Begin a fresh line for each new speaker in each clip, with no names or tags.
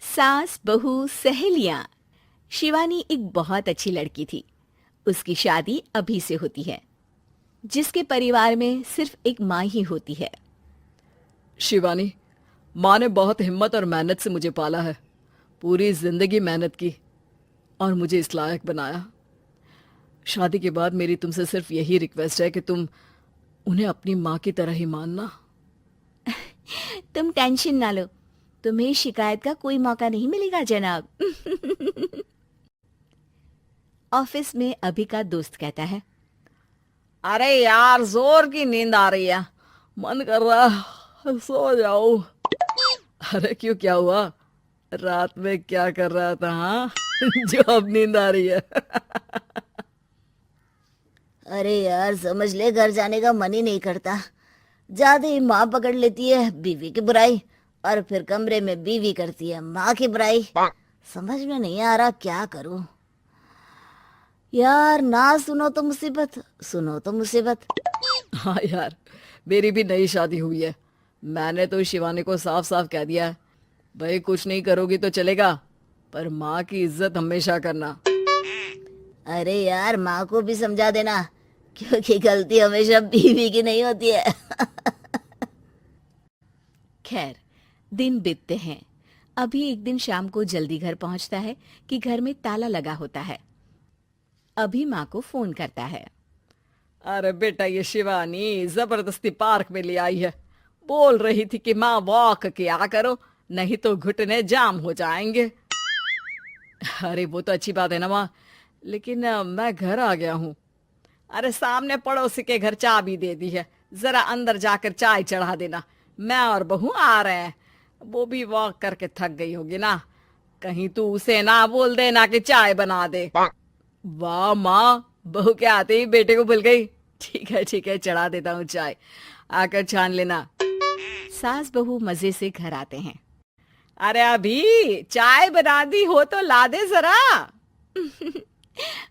सास बहू सहेलियां। शिवानी एक बहुत अच्छी लड़की थी। उसकी शादी अभी से होती है, जिसके परिवार में सिर्फ एक माँ ही होती है।
शिवानी, माँ ने बहुत हिम्मत और मेहनत से मुझे पाला है। पूरी जिंदगी मेहनत की और मुझे इस लायक बनाया। शादी के बाद मेरी तुमसे सिर्फ यही रिक्वेस्ट है कि तुम उन्हें अपनी माँ की तरह ही मानना।
तुम टेंशन ना लो, तुम्हें शिकायत का कोई मौका नहीं मिलेगा जनाब। ऑफिस में अभी का दोस्त कहता है,
अरे यार, जोर की नींद आ रही है, मन कर रहा है सो जाओ। अरे क्यों, क्या हुआ? रात में क्या कर रहा था? हाँ जो अब नींद आ रही है।
अरे यार, समझ ले, घर जाने का मन ही नहीं करता। ज्यादा ही माँ पकड़ लेती है बीवी की बुराई, और फिर कमरे में बीवी करती है माँ की बुराई। समझ में नहीं आ रहा क्या करूं। यार, ना सुनो तो मुसीबत, सुनो तो मुसीबत।
हाँ यार, मेरी भी नई शादी हुई है। मैंने तो शिवानी को साफ साफ कह दिया है, भाई कुछ नहीं करोगी तो चलेगा, पर माँ की इज्जत हमेशा करना।
अरे यार, माँ को भी समझा देना, क्योंकि गलती हमेशा बीवी की नहीं होती है।
खैर, दिन बीतते हैं। अभी एक दिन शाम को जल्दी घर पहुंचता है कि घर में ताला लगा होता है। अभी माँ को फोन करता है।
अरे बेटा, ये शिवानी जबरदस्ती पार्क में ले आई है। बोल रही थी कि माँ वॉक किया करो, नहीं तो घुटने जाम हो जाएंगे। अरे वो तो अच्छी बात है ना माँ, लेकिन मैं घर आ गया हूँ। अरे सामने पड़ोसी के घर चाबी दे दी है, जरा अंदर जाकर चाय चढ़ा देना। मैं और बहू आ रहे हैं। वो भी वॉक करके थक गई होगी ना, कहीं तू उसे ना बोल देना कि चाय बना दे। वाह माँ, बहू के आते ही बेटे को भूल गई। ठीक है, चढ़ा देता हूँ चाय, आकर छान लेना।
सास बहू मजे से घर आते हैं।
अरे अभी चाय बना दी हो तो ला दे जरा।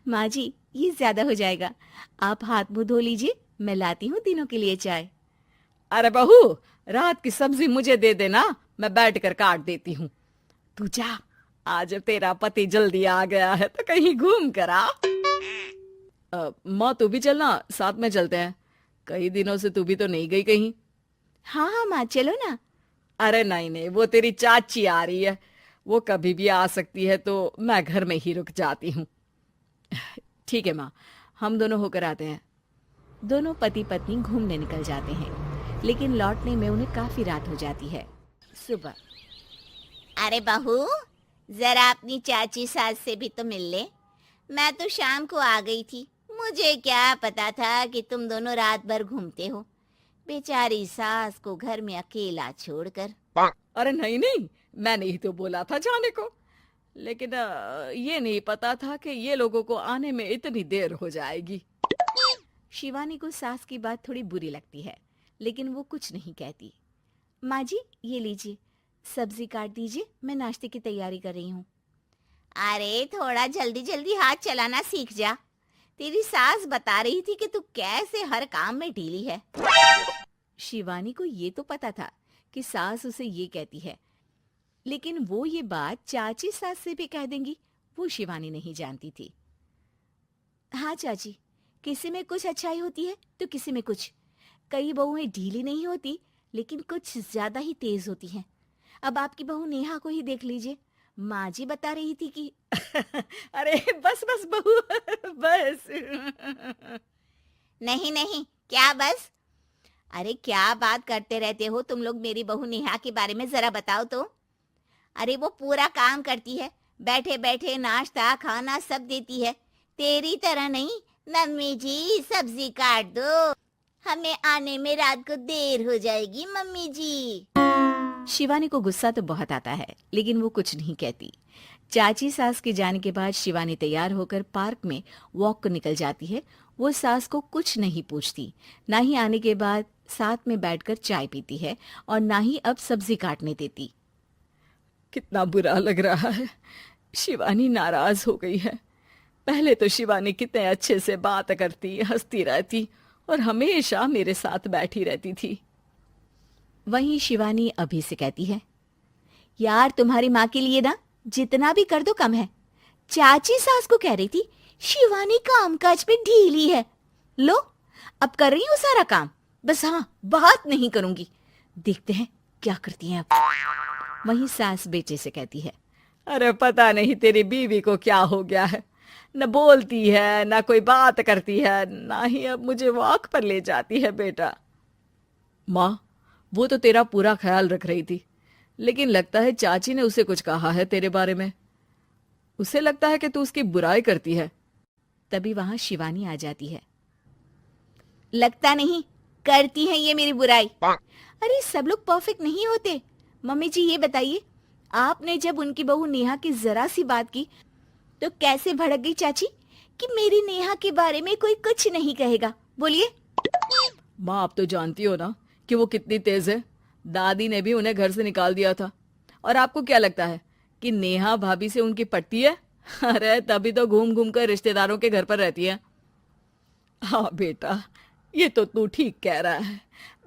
माँ जी, ये ज्यादा हो जाएगा, आप हाथ मुंह धो लीजिए, मैं लाती हूँ तीनों के लिए चाय।
अरे बहू, रात की सब्जी मुझे दे देना, मैं बैठ कर काट देती हूँ। तू जा, आज तेरा पति जल्दी आ गया है तो कहीं घूम कर आ। माँ तू भी चलना, साथ में चलते हैं। कई दिनों से तू भी तो नहीं गई कहीं।
हाँ हाँ माँ, चलो ना।
अरे नहीं नहीं, वो तेरी चाची आ रही है, वो कभी भी आ सकती है, तो मैं घर में ही रुक जाती हूँ। ठीक है माँ, हम दोनों होकर आते हैं।
दोनों पति पत्नी घूमने निकल जाते हैं, लेकिन लौटने में उन्हें काफी रात हो जाती है। सुबह,
अरे बहू, जरा अपनी चाची सास से भी तो मिल ले। मैं तो शाम को आ गई थी, मुझे क्या पता था कि तुम दोनों रात भर घूमते हो, बेचारी सास को घर में अकेला छोड़कर।
अरे नहीं नहीं, मैंने ही तो बोला था जाने को, लेकिन ये नहीं पता था कि ये लोगों को आने में इतनी देर हो जाएगी।
शिवानी को सास की बात थोड़ी बुरी लगती है, लेकिन वो कुछ नहीं कहती। माँ जी, ये लीजिए, सब्जी काट दीजिए, मैं नाश्ते की तैयारी कर रही हूँ।
अरे थोड़ा जल्दी जल्दी हाथ चलाना सीख जा। तेरी सास बता रही थी कि तू कैसे हर काम में ढीली है।
शिवानी को ये तो पता था कि सास उसे ये कहती है, लेकिन वो ये बात चाची सास से भी कह देंगी, वो शिवानी नहीं जानती थी। हाँ चाची, किसी में कुछ अच्छाई होती है तो किसी में कुछ। कई बहुएं ढीली नहीं होती, लेकिन कुछ ज्यादा ही तेज होती हैं। अब आपकी बहू नेहा को ही देख लीजिए, माँ जी बता रही थी कि
अरे बस बस बहू, बस।
नहीं नहीं, क्या बस? अरे क्या बात करते रहते हो तुम लोग मेरी बहू नेहा के बारे में, जरा बताओ तो। अरे वो पूरा काम करती है, बैठे बैठे नाश्ता खाना सब देती है। तेरी तरह नहीं, मम्मी जी सब्जी काट दो, हमें आने में रात को देर हो जाएगी मम्मी जी।
शिवानी को गुस्सा तो बहुत आता है, लेकिन वो कुछ नहीं कहती। चाची सास के जाने के बाद शिवानी तैयार होकर पार्क में वॉक को निकल जाती है। वो सास को कुछ नहीं पूछती, ना ही आने के बाद साथ में बैठकर चाय पीती है, और ना ही अब सब्जी काटने देती।
कितना बुरा लग रहा है, शिवानी नाराज हो गई है। पहले तो शिवानी कितने अच्छे से बात करती, हंसती रहती और हमेशा मेरे साथ बैठी रहती थी।
वहीं शिवानी अभी से कहती है,
यार तुम्हारी माँ के लिए ना जितना भी कर दो कम है। चाची सास को कह रही थी शिवानी कामकाज पे ढीली है। लो अब कर रही हूँ सारा काम, बस हाँ बात नहीं करूंगी। देखते हैं क्या करती हैं अब।
वहीं सास बेटे से कहती है,
अरे पता नहीं तेरी बीवी को क्या हो गया है, न बोलती है न कोई बात करती है, ना ही अब मुझे वॉक पर ले जाती है बेटा। माँ, वो तो तेरा पूरा ख्याल रख रही थी, लेकिन लगता है चाची ने उसे कुछ कहा है तेरे बारे में। उसे लगता है कि तू उसकी बुराई करती है।
तभी वहां शिवानी आ जाती है।
लगता नहीं, करती है ये मेरी बुराई।
अरे सब लोग परफेक्ट नहीं होते। मम्मी जी ये बताइए, आपने जब उनकी बहू नेहा की जरा सी बात की तो कैसे भड़क गई चाची कि मेरी नेहा के बारे में कोई कुछ नहीं कहेगा? बोलिए।
माँ, आप तो जानती हो ना कि वो कितनी तेज है। दादी ने भी उन्हें घर से निकाल दिया था। और आपको क्या लगता है कि नेहा भाभी से उनकी पटती है? अरे तभी तो घूम घूम कर रिश्तेदारों के घर पर रहती है। हाँ बेटा, ये तो तू ठीक कह रहा है।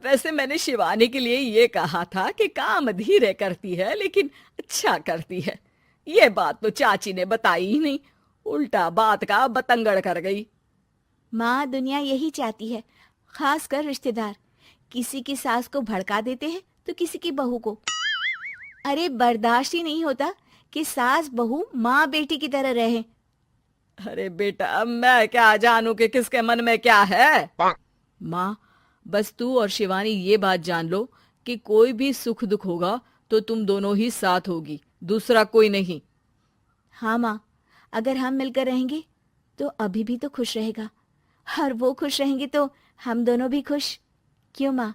वैसे मैंने शिवानी के लिए ये कहा था कि काम धीरे करती है लेकिन अच्छा करती है। ये बात तो चाची ने बताई ही नहीं, उल्टा बात का बतंगड़ कर गई।
माँ, दुनिया यही चाहती है, खासकर रिश्तेदार। किसी की सास को भड़का देते हैं तो किसी की बहू को। अरे बर्दाश्त ही नहीं होता कि सास बहू माँ बेटी की तरह रहे।
अरे बेटा, मैं क्या जानूं कि किसके मन में क्या है। माँ, बस तू और शिवानी ये बात जान लो कि कोई भी सुख दुख होगा तो तुम दोनों ही साथ होगी, दूसरा कोई नहीं।
हाँ माँ, अगर हम मिलकर रहेंगे तो अभी भी तो खुश रहेगा, और वो खुश रहेंगे तो हम दोनों भी खुश। क्यों माँ?